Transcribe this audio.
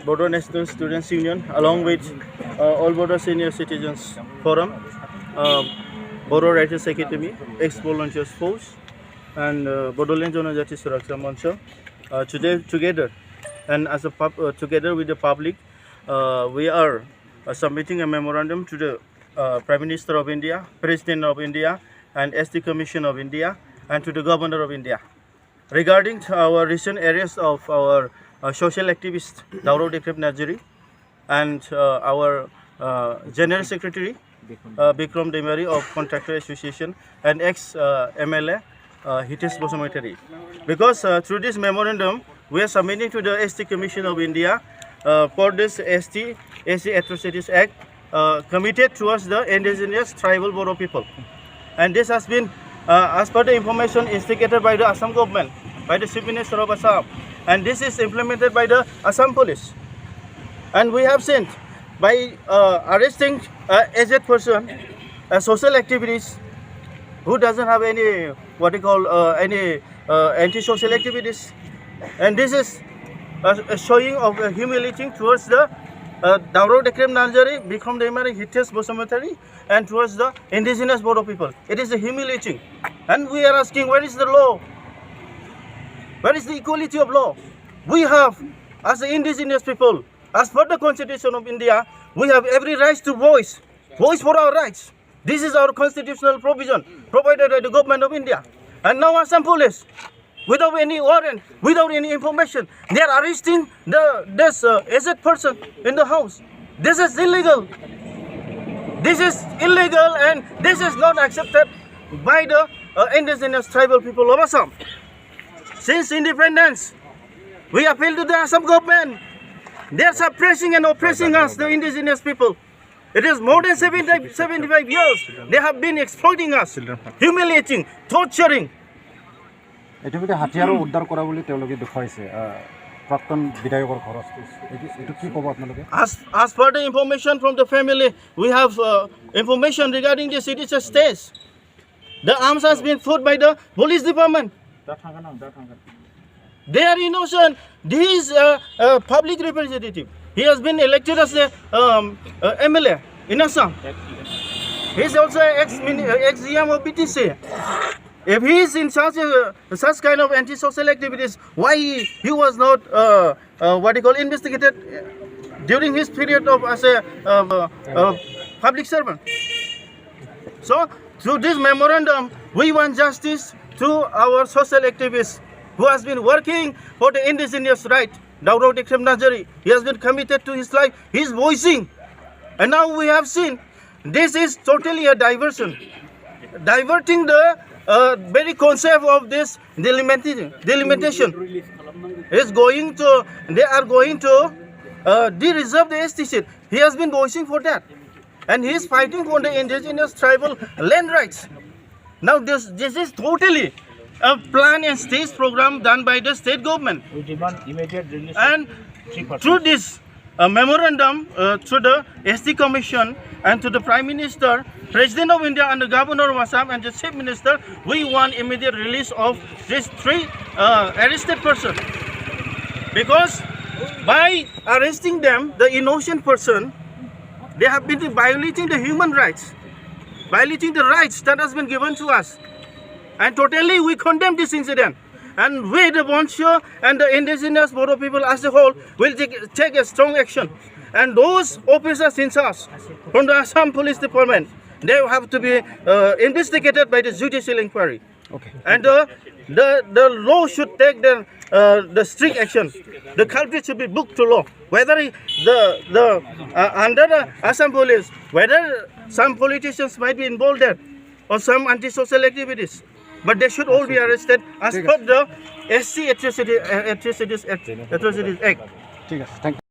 Bodo National Students Union, along with All Bodo Senior Citizens Forum, Bodo Writers Academy, Ex-Volunteers Force, and Bodoland Janajati Suraksha Mancha, today together, and as a together with the public, we are submitting a memorandum to the Prime Minister of India, President of India, and SD Commission of India, and to the Governor of India, regarding our recent arrest of our social activist Dauro Dekrep Najari and our General Secretary Bikram Demari of Contractor Association and ex-MLA Hitesh Bosumatari. Because through this memorandum, we are submitting to the SD Commission of India for this SC Atrocities Act committed towards the indigenous tribal Bodo people. And this has been, as per the information instigated by the Assam government, by the Chief Minister of Assam, and this is implemented by the Assam Police. And we have seen, by arresting aged person, social activities, who doesn't have any, what you call, any anti-social activities. And this is a showing of humiliating towards the Dauro Dekrep Najari, Bikram Demari, Hitesh Bosumatari, and towards the indigenous Bodo people. It is humiliating. And we are asking, where is the law? Where is the equality of law? We have, as the indigenous people, as per the Constitution of India, we have every right to voice for our rights. This is our constitutional provision provided by the government of India. And now Assam Police, without any warrant, without any information, they are arresting this aged person in the house. This is illegal. This is illegal, and this is not accepted by the indigenous tribal people of Assam. Since independence, we appeal to the Assam government. They are suppressing and oppressing us, the indigenous people. It is more than 75 years. They have been exploiting us, humiliating, torturing. ইতিমধ্যে হাতিয়াৰো উদ্ধাৰ কৰা বুলি তেওঁলোকে দেখুৱাইছে প্ৰাক্তন বিধায়কৰ ঘৰত এইটো কি ক'ব আপোনালোকে As per the information from the family, we have information regarding this. It is a stage. The arms has been put by the police department. They are innocent. This is a public representative. He has been elected as a MLA in Assam. He is also ex-GM of BTC. If he is in such kind of anti-social activities, why he was not investigated during his period of as a public servant? So through this memorandum, we want justice to our social activists who has been working for the indigenous right. Dauro Dekrep Najari, he has been committed to his life. He is voicing, and now we have seen this is totally a diversion, diverting the very concept of this delimitation is going to, they are going to de-reserve the ST seat. He has been voicing for that, and he is fighting for the indigenous tribal land rights. Now this is totally a plan and stage program done by the state government. We demand immediate release. And through this memorandum, through the SD Commission and to the Prime Minister, President of India and the Governor of Assam and the Chief Minister, we want immediate release of these three arrested persons. Because by arresting them, the innocent person, they have been violating the human rights, violating the rights that has been given to us. And totally we condemn this incident. And we, the Bonsho and the indigenous Bodo people as a whole, will take a strong action. And those officers in charge from the Assam Police Department, they have to be investigated by the judicial inquiry. Okay. And the law should take the strict action. The culprit should be booked to law. Whether under the Assam Police, whether some politicians might be involved there or some anti-social activities, but they should all be arrested as per the SC Atrocities Act. ঠিক আছে, thank you.